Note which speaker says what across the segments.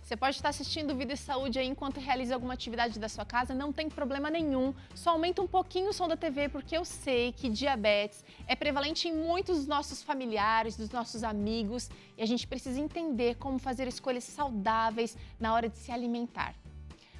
Speaker 1: Você pode estar assistindo o Vida e Saúde aí enquanto realiza alguma atividade da sua casa, não tem problema nenhum. Só aumenta um pouquinho o som da TV, porque eu sei que diabetes é prevalente em muitos dos nossos familiares, dos nossos amigos, e a gente precisa entender como fazer escolhas saudáveis na hora de se alimentar.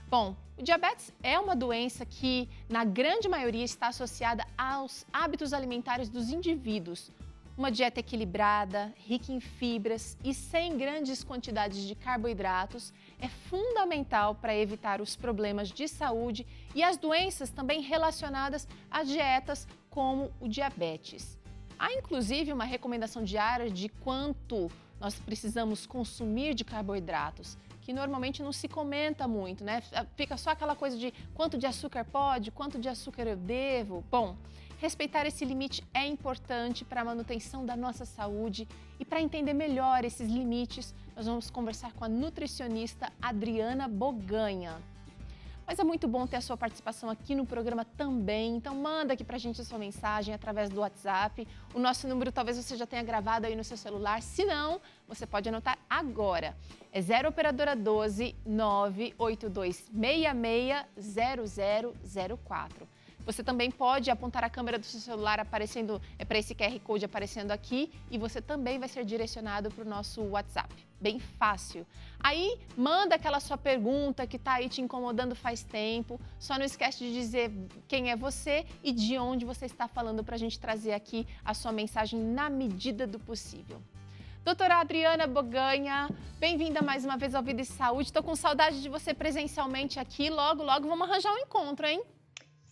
Speaker 1: Bom, o diabetes é uma doença que, na grande maioria, está associada aos hábitos alimentares dos indivíduos. Uma dieta equilibrada, rica em fibras e sem grandes quantidades de carboidratos é fundamental para evitar os problemas de saúde e as doenças também relacionadas às dietas, como o diabetes. Há inclusive uma recomendação diária de quanto nós precisamos consumir de carboidratos, que normalmente não se comenta muito, né? Fica só aquela coisa de quanto de açúcar pode, quanto de açúcar eu devo. Bom, respeitar esse limite é importante para a manutenção da nossa saúde e para entender melhor esses limites, nós vamos conversar com a nutricionista Adriana Boganha. Mas é muito bom ter a sua participação aqui no programa também, então manda aqui pra gente a sua mensagem através do WhatsApp. O nosso número talvez você já tenha gravado aí no seu celular, se não, você pode anotar agora. É 0 operadora 12 98266 0004. Você também pode apontar a câmera do seu celular aparecendo para esse QR Code aparecendo aqui e você também vai ser direcionado para o nosso WhatsApp. Bem fácil. Aí, manda aquela sua pergunta que está aí te incomodando faz tempo. Só não esquece de dizer quem é você e de onde você está falando para a gente trazer aqui a sua mensagem na medida do possível. Doutora Adriana Boganha, bem-vinda mais uma vez ao Vida e Saúde. Estou com saudade de você presencialmente aqui. Logo, logo vamos arranjar um encontro, hein?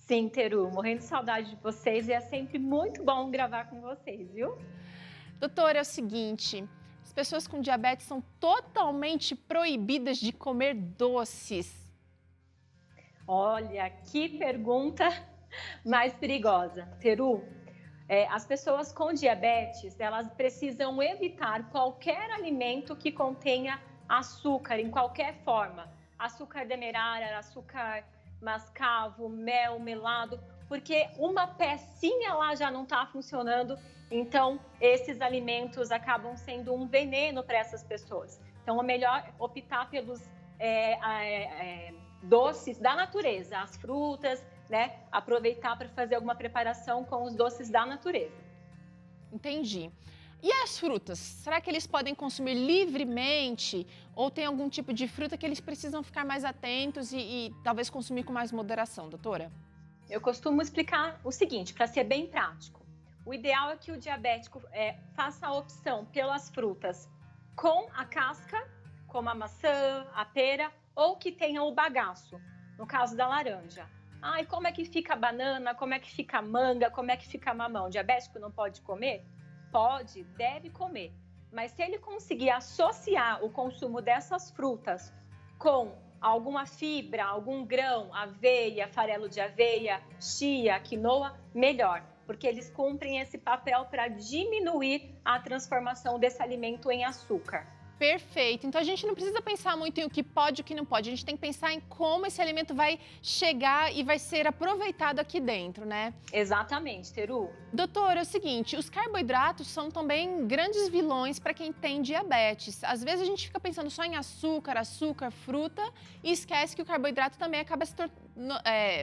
Speaker 2: Sim, Teru, morrendo de saudade de vocês e é sempre muito bom gravar com vocês, viu?
Speaker 1: Doutora, é o seguinte, as pessoas com diabetes são totalmente proibidas de comer doces.
Speaker 2: Olha, que pergunta mais perigosa. Teru, as pessoas com diabetes, elas precisam evitar qualquer alimento que contenha açúcar, em qualquer forma. Açúcar demerara, açúcar mascavo, mel, melado, porque uma pecinha lá já não está funcionando, então esses alimentos acabam sendo um veneno para essas pessoas. Então é melhor optar pelos doces da natureza, as frutas, né? Aproveitar para fazer alguma preparação com os doces da natureza.
Speaker 1: Entendi. E as frutas? Será que eles podem consumir livremente? Ou tem algum tipo de fruta que eles precisam ficar mais atentos e talvez consumir com mais moderação, doutora?
Speaker 2: Eu costumo explicar o seguinte, para ser bem prático. O ideal é que o diabético faça a opção pelas frutas com a casca, como a maçã, a pera, ou que tenha o bagaço, no caso da laranja. E como é que fica a banana, como é que fica a manga, como é que fica a mamão? O diabético não pode comer? Pode, deve comer, mas se ele conseguir associar o consumo dessas frutas com alguma fibra, algum grão, aveia, farelo de aveia, chia, quinoa, melhor, porque eles cumprem esse papel para diminuir a transformação desse alimento em açúcar.
Speaker 1: Perfeito. Então a gente não precisa pensar muito em o que pode e o que não pode. A gente tem que pensar em como esse alimento vai chegar e vai ser aproveitado aqui dentro, né?
Speaker 2: Exatamente, Teru.
Speaker 1: Doutora, é o seguinte, os carboidratos são também grandes vilões para quem tem diabetes. Às vezes a gente fica pensando só em açúcar, fruta e esquece que o carboidrato também acaba se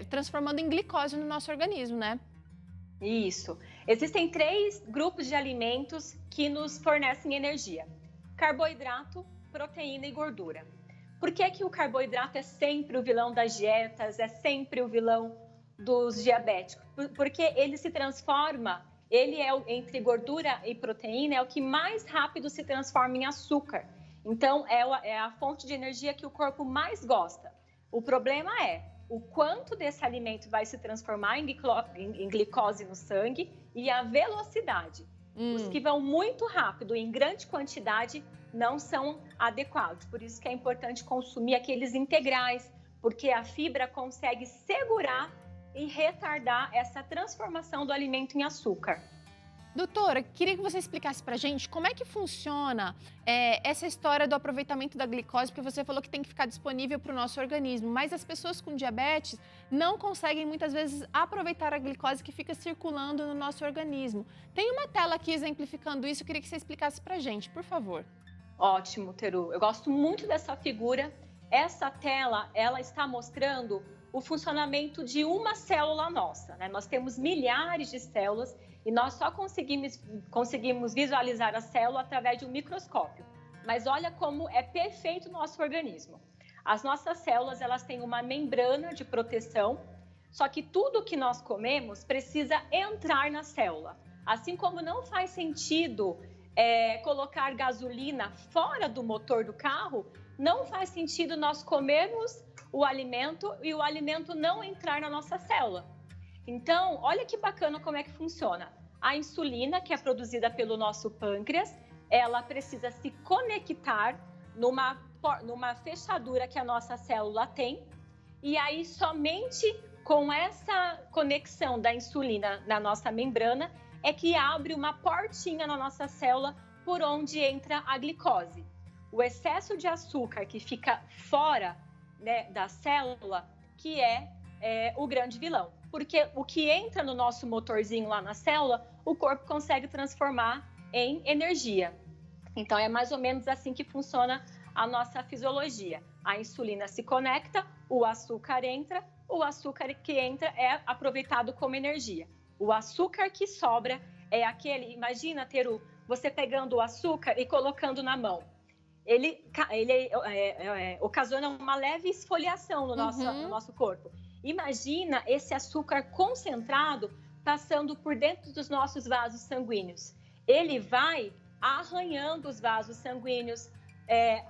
Speaker 1: transformando em glicose no nosso organismo, né?
Speaker 2: Isso. Existem 3 grupos de alimentos que nos fornecem energia. Carboidrato, proteína e gordura. Por que que o carboidrato é sempre o vilão das dietas, é sempre o vilão dos diabéticos? Porque ele se transforma, entre gordura e proteína, é o que mais rápido se transforma em açúcar. Então, é a fonte de energia que o corpo mais gosta. O problema é o quanto desse alimento vai se transformar em glicose no sangue e a velocidade. Os que vão muito rápido, em grande quantidade, não são adequados. Por isso que é importante consumir aqueles integrais, porque a fibra consegue segurar e retardar essa transformação do alimento em açúcar.
Speaker 1: Doutora, queria que você explicasse pra gente como é que funciona essa história do aproveitamento da glicose, porque você falou que tem que ficar disponível para o nosso organismo, mas as pessoas com diabetes não conseguem muitas vezes aproveitar a glicose que fica circulando no nosso organismo. Tem uma tela aqui exemplificando isso, eu queria que você explicasse pra gente, por favor.
Speaker 2: Ótimo, Teru. Eu gosto muito dessa figura. Essa tela, ela está mostrando o funcionamento de uma célula nossa, né? Nós temos milhares de células e nós só conseguimos visualizar a célula através de um microscópio. Mas olha como é perfeito o nosso organismo. As nossas células, elas têm uma membrana de proteção, só que tudo que nós comemos precisa entrar na célula. Assim como não faz sentido colocar gasolina fora do motor do carro, não faz sentido nós comermos o alimento e o alimento não entrar na nossa célula. Então, olha que bacana como é que funciona. A insulina, que é produzida pelo nosso pâncreas, ela precisa se conectar numa fechadura que a nossa célula tem, e aí somente com essa conexão da insulina na nossa membrana é que abre uma portinha na nossa célula por onde entra a glicose. O excesso de açúcar que fica fora, né, da célula, que é o grande vilão. Porque o que entra no nosso motorzinho lá na célula, o corpo consegue transformar em energia. Então, é mais ou menos assim que funciona a nossa fisiologia. A insulina se conecta, o açúcar entra, o açúcar que entra é aproveitado como energia. O açúcar que sobra é aquele, imagina, Teru, você pegando o açúcar e colocando na mão. Ele ocasiona uma leve esfoliação no nosso corpo. Imagina esse açúcar concentrado passando por dentro dos nossos vasos sanguíneos. Ele vai arranhando os vasos sanguíneos,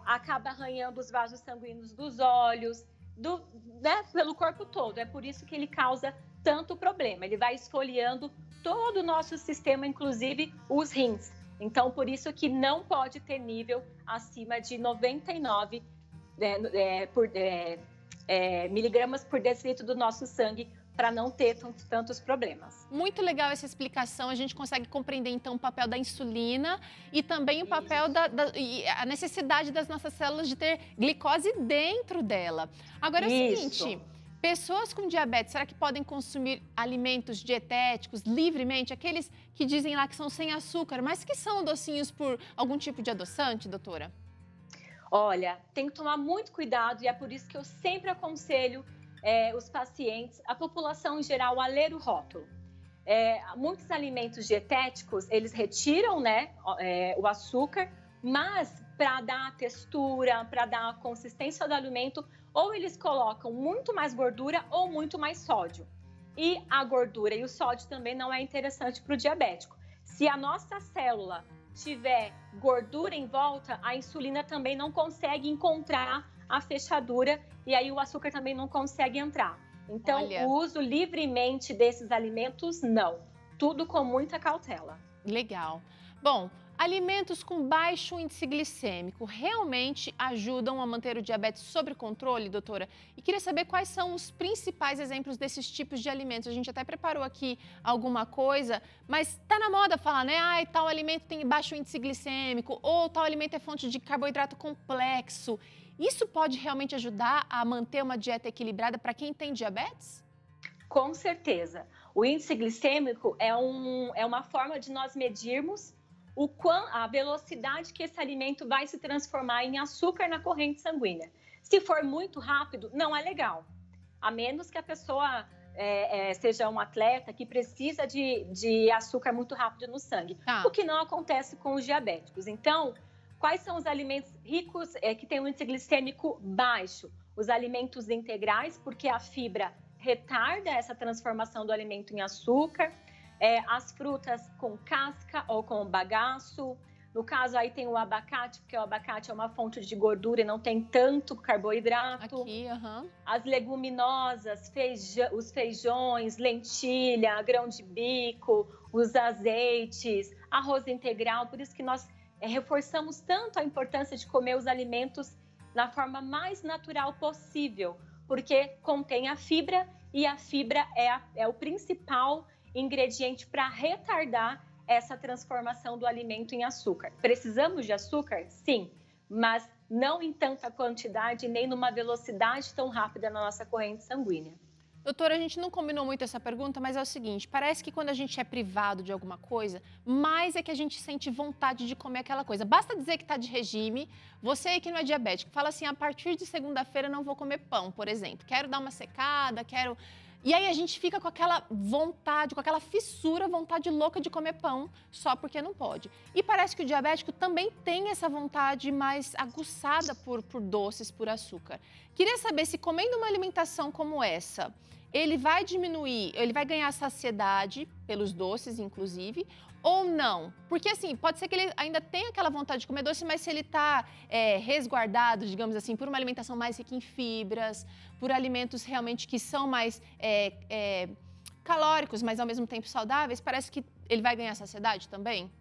Speaker 2: acaba arranhando os vasos sanguíneos dos olhos, né, pelo corpo todo. É por isso que ele causa tanto problema. Ele vai esfoliando todo o nosso sistema, inclusive os rins. Então, por isso que não pode ter nível acima de 99 miligramas por decilitro do nosso sangue, para não ter tantos problemas.
Speaker 1: Muito legal essa explicação, a gente consegue compreender então o papel da insulina e também o papel e a necessidade das nossas células de ter glicose dentro dela. Agora é o seguinte, pessoas com diabetes, será que podem consumir alimentos dietéticos livremente? Aqueles que dizem lá que são sem açúcar, mas que são docinhos por algum tipo de adoçante, doutora?
Speaker 2: Olha, tem que tomar muito cuidado e é por isso que eu sempre aconselho os pacientes, a população em geral, a ler o rótulo. Muitos alimentos dietéticos, eles retiram, né, o açúcar, mas para dar a textura, para dar a consistência do alimento, ou eles colocam muito mais gordura ou muito mais sódio. E a gordura e o sódio também não é interessante para o diabético. Se a nossa célula tiver gordura em volta, a insulina também não consegue encontrar a fechadura e aí o açúcar também não consegue entrar. Então, o uso livremente desses alimentos, não. Tudo com muita cautela.
Speaker 1: Legal. Bom, alimentos com baixo índice glicêmico realmente ajudam a manter o diabetes sob controle, doutora? E queria saber quais são os principais exemplos desses tipos de alimentos. A gente até preparou aqui alguma coisa, mas tá na moda falar, né? Ai, tal alimento tem baixo índice glicêmico, ou tal alimento é fonte de carboidrato complexo. Isso pode realmente ajudar a manter uma dieta equilibrada para quem tem diabetes?
Speaker 2: Com certeza. O índice glicêmico é uma forma de nós medirmos a velocidade que esse alimento vai se transformar em açúcar na corrente sanguínea. Se for muito rápido, não é legal. A menos que a pessoa seja um atleta que precisa de açúcar muito rápido no sangue. O que não acontece com os diabéticos. Então, quais são os alimentos ricos que têm um índice glicêmico baixo? Os alimentos integrais, porque a fibra retarda essa transformação do alimento em açúcar. As frutas com casca ou com bagaço. No caso, aí tem o abacate, porque o abacate é uma fonte de gordura e não tem tanto carboidrato.
Speaker 1: Aqui,
Speaker 2: As leguminosas, os feijões, lentilha, grão de bico, os azeites, arroz integral. Por isso que nós reforçamos tanto a importância de comer os alimentos na forma mais natural possível, porque contém a fibra e a fibra é o principal ingrediente para retardar essa transformação do alimento em açúcar. Precisamos de açúcar? Sim, mas não em tanta quantidade nem numa velocidade tão rápida na nossa corrente sanguínea.
Speaker 1: Doutora, a gente não combinou muito essa pergunta, mas é o seguinte, parece que quando a gente é privado de alguma coisa, mais é que a gente sente vontade de comer aquela coisa. Basta dizer que está de regime, você aí que não é diabético, fala assim, a partir de segunda-feira não vou comer pão, por exemplo. Quero dar uma secada, quero... E aí a gente fica com aquela vontade, com aquela fissura, vontade louca de comer pão, só porque não pode. E parece que o diabético também tem essa vontade mais aguçada por doces, por açúcar. Queria saber se comendo uma alimentação como essa, ele vai diminuir, ele vai ganhar saciedade pelos doces, inclusive, ou não? Porque assim, pode ser que ele ainda tenha aquela vontade de comer doce, mas se ele está resguardado, digamos assim, por uma alimentação mais rica em fibras, por alimentos realmente que são mais calóricos, mas ao mesmo tempo saudáveis, parece que ele vai ganhar saciedade também?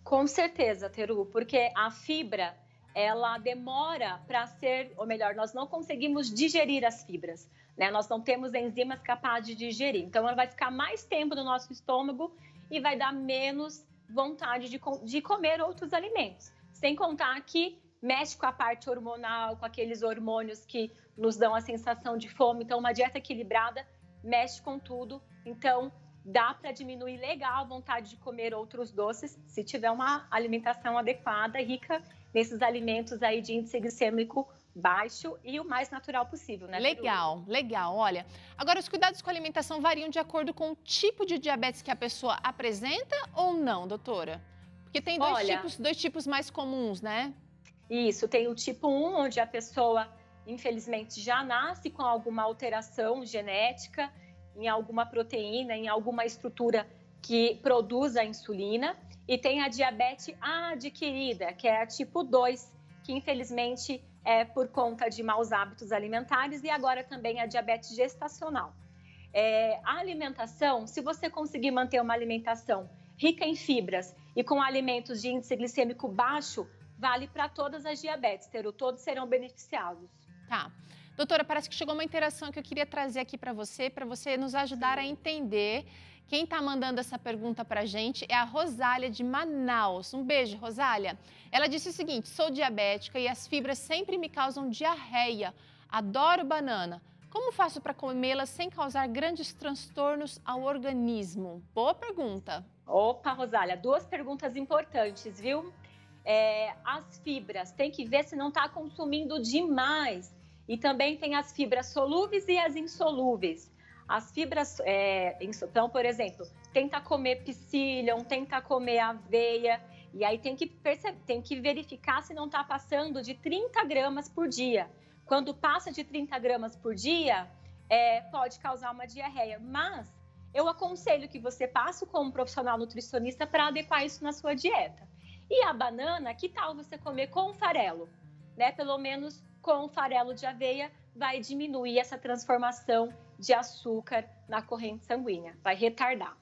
Speaker 2: Com certeza, Teru, porque a fibra, ela demora para ser, ou melhor, nós não conseguimos digerir as fibras, né? Nós não temos enzimas capazes de digerir. Então, ela vai ficar mais tempo no nosso estômago e vai dar menos vontade de comer outros alimentos. Sem contar que mexe com a parte hormonal, com aqueles hormônios que nos dão a sensação de fome. Então, uma dieta equilibrada mexe com tudo. Então, dá para diminuir legal a vontade de comer outros doces se tiver uma alimentação adequada, rica nesses alimentos aí de índice glicêmico baixo e o mais natural possível, né?
Speaker 1: Legal, legal. Olha, agora os cuidados com a alimentação variam de acordo com o tipo de diabetes que a pessoa apresenta ou não, doutora? Porque tem dois tipos mais comuns, né?
Speaker 2: Isso, tem o tipo 1, onde a pessoa, infelizmente, já nasce com alguma alteração genética, em alguma proteína, em alguma estrutura que produz a insulina. E tem a diabetes adquirida, que é a tipo 2, que infelizmente é por conta de maus hábitos alimentares, e agora também a diabetes gestacional. A alimentação, se você conseguir manter uma alimentação rica em fibras e com alimentos de índice glicêmico baixo, vale para todas as diabetes, Teru, todos serão beneficiados.
Speaker 1: Tá. Doutora, parece que chegou uma interação que eu queria trazer aqui para você nos ajudar a entender. Quem está mandando essa pergunta para a gente é a Rosália de Manaus. Um beijo, Rosália. Ela disse o seguinte, sou diabética e as fibras sempre me causam diarreia. Adoro banana. Como faço para comê-las sem causar grandes transtornos ao organismo? Boa pergunta.
Speaker 2: Opa, Rosália, 2 perguntas importantes, viu? As fibras, tem que ver se não está consumindo demais. E também tem as fibras solúveis e as insolúveis. As fibras, então, por exemplo, tenta comer psyllium, tenta comer aveia, e aí tem que verificar se não está passando de 30 gramas por dia. Quando passa de 30 gramas por dia, pode causar uma diarreia, mas eu aconselho que você passe com um profissional nutricionista para adequar isso na sua dieta. E a banana, que tal você comer com farelo, né? Pelo menos com farelo de aveia, vai diminuir essa transformação de açúcar na corrente sanguínea, vai retardar.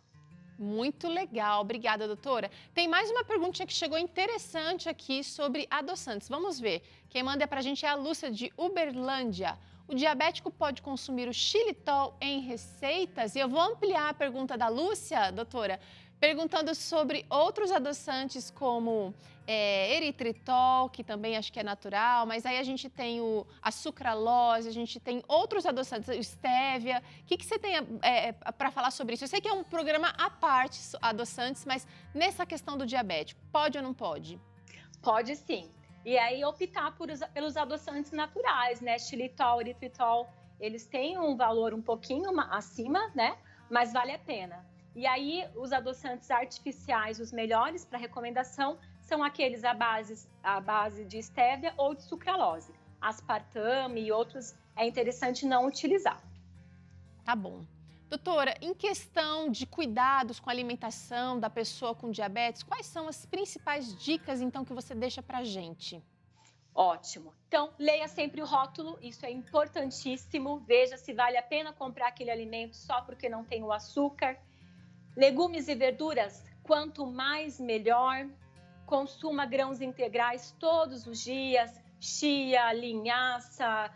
Speaker 1: Muito legal, obrigada, doutora. Tem mais uma perguntinha que chegou interessante aqui sobre adoçantes. Vamos ver. Quem manda pra gente é a Lúcia de Uberlândia. O diabético pode consumir o xilitol em receitas? E eu vou ampliar a pergunta da Lúcia, doutora, perguntando sobre outros adoçantes como eritritol, que também acho que é natural, mas aí a gente tem a sucralose, a gente tem outros adoçantes, o stevia. O que você tem para falar sobre isso? Eu sei que é um programa à parte, adoçantes, mas nessa questão do diabético, pode ou não pode?
Speaker 2: Pode sim. E aí optar pelos adoçantes naturais, né? Xilitol, eritritol, eles têm um valor um pouquinho acima, né? Mas vale a pena. E aí, os adoçantes artificiais, os melhores para recomendação, são aqueles à base de estévia ou de sucralose. Aspartame e outros é interessante não utilizar.
Speaker 1: Tá bom. Doutora, em questão de cuidados com a alimentação da pessoa com diabetes, quais são as principais dicas, então, que você deixa pra gente?
Speaker 2: Ótimo. Então, leia sempre o rótulo, isso é importantíssimo. Veja se vale a pena comprar aquele alimento só porque não tem o açúcar. Legumes e verduras, quanto mais melhor. Consuma grãos integrais todos os dias, chia, linhaça,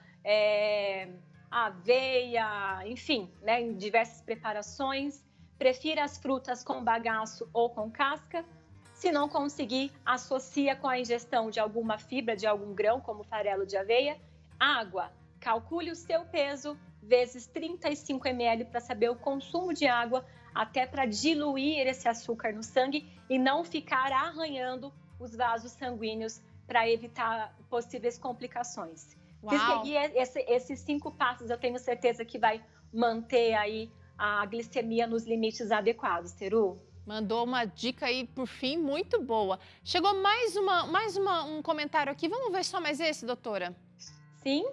Speaker 2: aveia, enfim, né, em diversas preparações. Prefira as frutas com bagaço ou com casca. Se não conseguir, associa com a ingestão de alguma fibra, de algum grão, como farelo de aveia. Água, calcule o seu peso vezes 35 ml para saber o consumo de água, até para diluir esse açúcar no sangue e não ficar arranhando os vasos sanguíneos para evitar possíveis complicações. Se seguir esses 5 passos, eu tenho certeza que vai manter aí a glicemia nos limites adequados, Teru.
Speaker 1: Mandou uma dica aí, por fim, muito boa. Chegou mais um comentário aqui. Vamos ver só mais esse, doutora?
Speaker 2: Sim.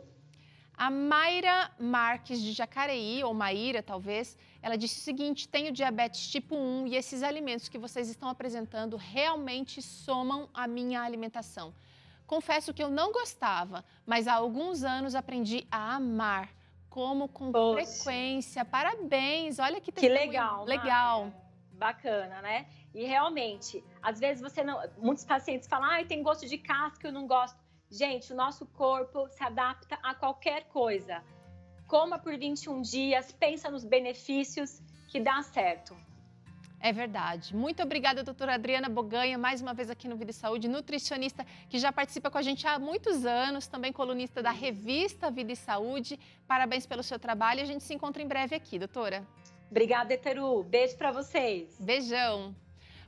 Speaker 1: A Mayra Marques, de Jacareí, ou Maíra, talvez, ela disse o seguinte: tenho diabetes tipo 1 e esses alimentos que vocês estão apresentando realmente somam a minha alimentação. Confesso que eu não gostava, mas há alguns anos aprendi a amar, como com frequência. Parabéns, olha que
Speaker 2: legal.
Speaker 1: Legal.
Speaker 2: Maia. Bacana, né? E realmente, às vezes muitos pacientes falam, tem gosto de casca, eu não gosto. Gente, o nosso corpo se adapta a qualquer coisa. Coma por 21 dias, pensa nos benefícios que dá certo.
Speaker 1: É verdade. Muito obrigada, doutora Adriana Boganha, mais uma vez aqui no Vida e Saúde, nutricionista que já participa com a gente há muitos anos, também colunista da revista Vida e Saúde. Parabéns pelo seu trabalho e a gente se encontra em breve aqui, doutora.
Speaker 2: Obrigada, Teru. Beijo para vocês.
Speaker 1: Beijão.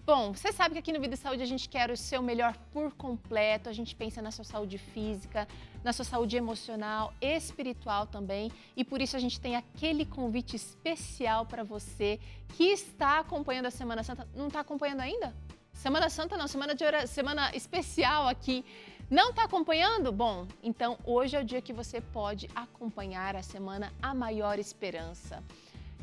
Speaker 1: Bom, você sabe que aqui no Vida e Saúde a gente quer o seu melhor por completo, a gente pensa na sua saúde física, na sua saúde emocional, espiritual também, e por isso a gente tem aquele convite especial para você que está acompanhando a Semana Santa. Não está acompanhando ainda? Semana Santa não, semana especial aqui. Não está acompanhando? Bom, então hoje é o dia que você pode acompanhar a semana A Maior Esperança.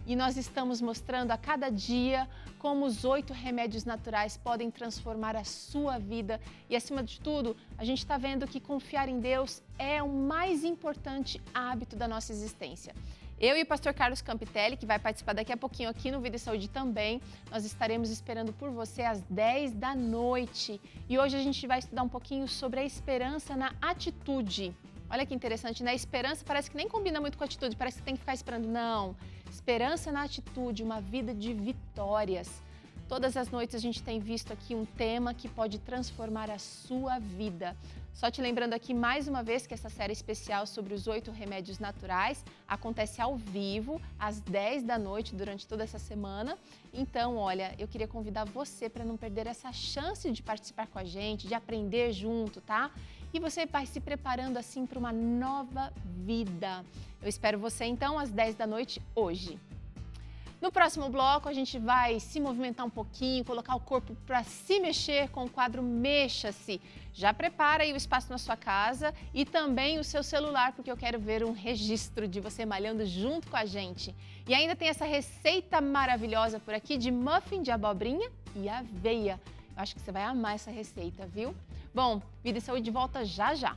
Speaker 1: E nós estamos mostrando a cada dia como os 8 remédios naturais podem transformar a sua vida. E, acima de tudo, a gente está vendo que confiar em Deus é o mais importante hábito da nossa existência. Eu e o pastor Carlos Campitelli, que vai participar daqui a pouquinho aqui no Vida e Saúde também, nós estaremos esperando por você às 10 da noite. E hoje a gente vai estudar um pouquinho sobre a esperança na atitude. Olha que interessante, né? Esperança parece que nem combina muito com atitude, parece que tem que ficar esperando. Não, esperança na atitude, uma vida de vitórias. Todas as noites a gente tem visto aqui um tema que pode transformar a sua vida. Só te lembrando aqui mais uma vez que essa série especial sobre os 8 remédios naturais acontece ao vivo, às 10 da noite, durante toda essa semana. Então, olha, eu queria convidar você para não perder essa chance de participar com a gente, de aprender junto, tá? E você vai se preparando assim para uma nova vida. Eu espero você então às 10 da noite hoje. No próximo bloco a gente vai se movimentar um pouquinho, colocar o corpo para se mexer com o quadro Mexa-se. Já prepara aí o espaço na sua casa e também o seu celular, porque eu quero ver um registro de você malhando junto com a gente. E ainda tem essa receita maravilhosa por aqui de muffin de abobrinha e aveia. Eu acho que você vai amar essa receita, viu? Bom, Vida e Saúde volta já já.